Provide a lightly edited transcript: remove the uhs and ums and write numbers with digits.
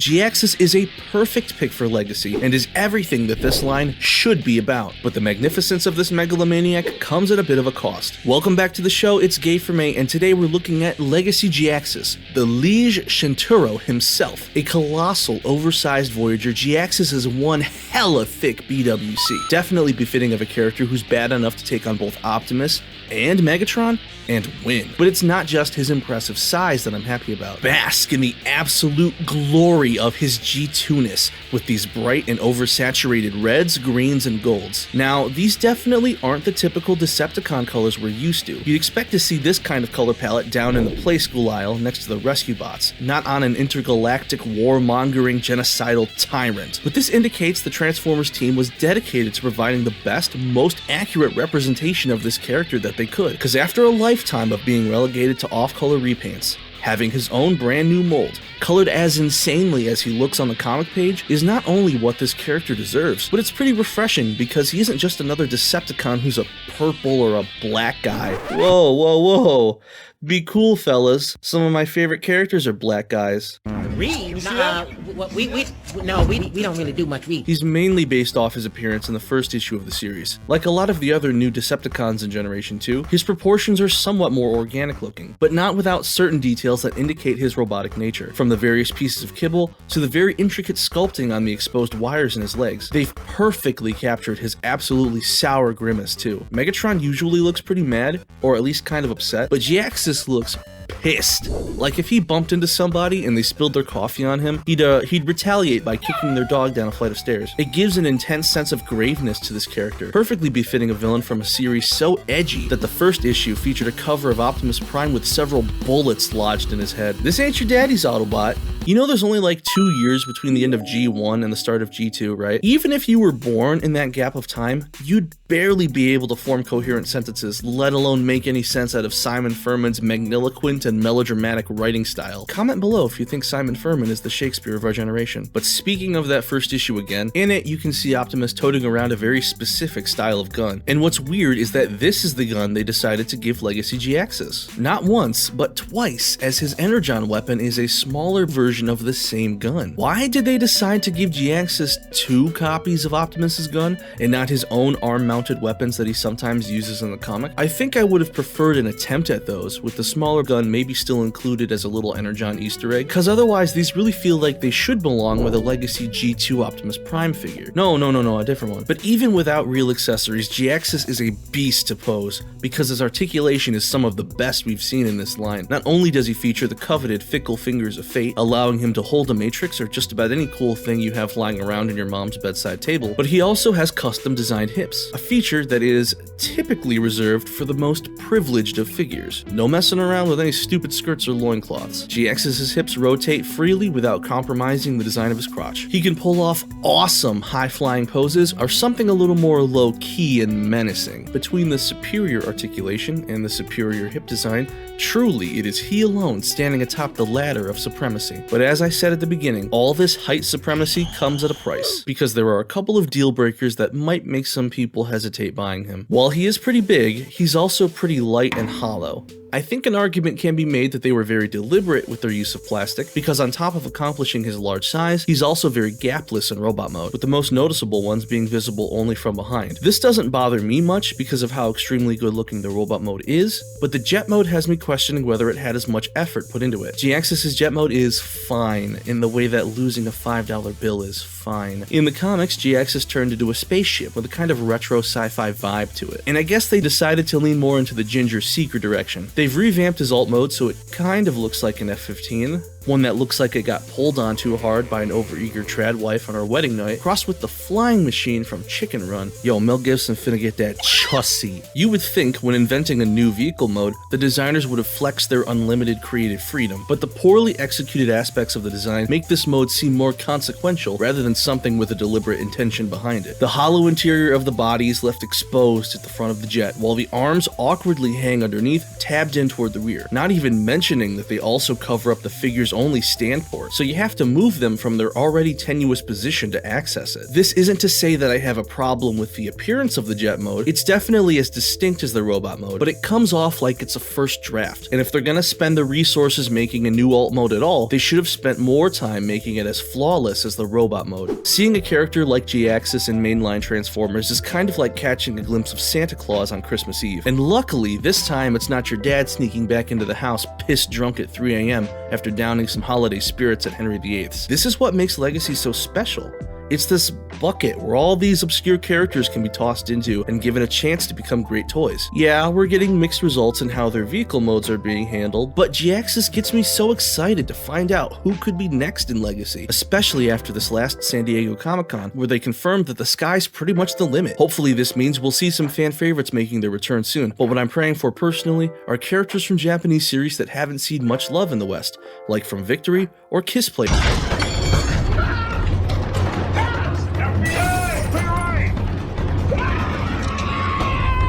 Jhiaxus is a perfect pick for Legacy and is everything that this line should be about, but the magnificence of this megalomaniac comes at a bit of a cost. Welcome back to the show, it's Gay for May, and today we're looking at Legacy Jhiaxus, the Liege Shinturo himself. A colossal, oversized voyager, Jhiaxus is one hella thick BWC, definitely befitting of a character who's bad enough to take on both Optimus and Megatron and win. But it's not just his impressive size that I'm happy about. Bask in the absolute glory of his G2-ness with these bright and oversaturated reds, greens, and golds. Now, these definitely aren't the typical Decepticon colors we're used to. You'd expect to see this kind of color palette down in the Play School aisle next to the Rescue Bots, not on an intergalactic warmongering genocidal tyrant. But this indicates the Transformers team was dedicated to providing the best, most accurate representation of this character that they could, because after a lifetime of being relegated to off-color repaints, having his own brand new mold, colored as insanely as he looks on the comic page, is not only what this character deserves, but it's pretty refreshing because he isn't just another Decepticon who's a purple or a black guy. Whoa, whoa, whoa. Be cool, fellas. Some of my favorite characters are black guys. Read? We don't really do much read. He's mainly based off his appearance in the first issue of the series. Like a lot of the other new Decepticons in Generation 2, his proportions are somewhat more organic looking, but not without certain details that indicate his robotic nature. From the various pieces of kibble to the very intricate sculpting on the exposed wires in his legs, they've perfectly captured his absolutely sour grimace too. Megatron usually looks pretty mad, or at least kind of upset, but Jhiaxus looks pissed. Like if he bumped into somebody and they spilled their coffee on him, he'd retaliate by kicking their dog down a flight of stairs. It gives an intense sense of graveness to this character, perfectly befitting a villain from a series so edgy that the first issue featured a cover of Optimus Prime with several bullets lodged in his head. This ain't your daddy's Autobot. You know there's only like 2 years between the end of G1 and the start of G2, right? Even if you were born in that gap of time, you'd barely be able to form coherent sentences, let alone make any sense out of Simon Furman's magniloquent and melodramatic writing style. Comment below if you think Simon Furman is the Shakespeare of our generation. But speaking of that first issue again, in it you can see Optimus toting around a very specific style of gun. And what's weird is that this is the gun they decided to give Legacy Jhiaxus. Not once, but twice, as his Energon weapon is a smaller version of the same gun. Why did they decide to give Jhiaxus 2 copies of Optimus's gun and not his own arm-mounted weapons that he sometimes uses in the comic? I think I would have preferred an attempt at those, with the smaller gun maybe still included as a little Energon Easter egg, cause otherwise these really feel like they should belong with a Legacy G2 Optimus Prime figure. No, a different one. But even without real accessories, Jhiaxus is a beast to pose, because his articulation is some of the best we've seen in this line. Not only does he feature the coveted fickle fingers of fate, allowing him to hold a matrix or just about any cool thing you have lying around in your mom's bedside table, but he also has custom designed hips, a feature that is typically reserved for the most privileged of figures. No messing around with any stupid skirts or loincloths. Jhiaxus's hips rotate freely without compromising the design of his crotch. He can pull off awesome high-flying poses or something a little more low-key and menacing. Between the superior articulation and the superior hip design, truly it is he alone standing atop the ladder of supremacy. But as I said at the beginning, all this height supremacy comes at a price, because there are a couple of deal breakers that might make some people hesitate buying him. While he is pretty big, he's also pretty light and hollow. I think an argument can be made that they were very deliberate with their use of plastic, because on top of accomplishing his large size, he's also very gapless in robot mode, with the most noticeable ones being visible only from behind. This doesn't bother me much because of how extremely good looking the robot mode is, but the jet mode has me questioning whether it had as much effort put into it. Jhiaxus's jet mode is fine, in the way that losing a $5 bill is fine. In the comics, Jhiaxus turned into a spaceship with a kind of retro sci-fi vibe to it, and I guess they decided to lean more into the Ginger Seeker direction. They've revamped his alt mode so it kind of looks like an F-15, one that looks like it got pulled on too hard by an overeager trad wife on her wedding night, crossed with the flying machine from Chicken Run. Yo, Mel Gibson finna get that chussy. You would think when inventing a new vehicle mode, the designers would have flexed their unlimited creative freedom, but the poorly executed aspects of the design make this mode seem more consequential rather than something with a deliberate intention behind it. The hollow interior of the body is left exposed at the front of the jet, while the arms awkwardly hang underneath, tabbed in toward the rear, not even mentioning that they also cover up the figure's characters only stand port, so you have to move them from their already tenuous position to access it. This isn't to say that I have a problem with the appearance of the jet mode. It's definitely as distinct as the robot mode, but it comes off like it's a first draft, and if they're gonna spend the resources making a new alt mode at all, they should have spent more time making it as flawless as the robot mode. Seeing a character like Jhiaxus in mainline Transformers is kind of like catching a glimpse of Santa Claus on Christmas Eve, and luckily this time it's not your dad sneaking back into the house pissed drunk at 3 a.m. after downing some holiday spirits at Henry VIII's. This is what makes Legacy so special. It's this bucket where all these obscure characters can be tossed into and given a chance to become great toys. Yeah, we're getting mixed results in how their vehicle modes are being handled, but Jhiaxus gets me so excited to find out who could be next in Legacy, especially after this last San Diego Comic-Con, where they confirmed that the sky's pretty much the limit. Hopefully this means we'll see some fan favorites making their return soon, but what I'm praying for personally are characters from Japanese series that haven't seen much love in the West, like from Victory or Kiss Play.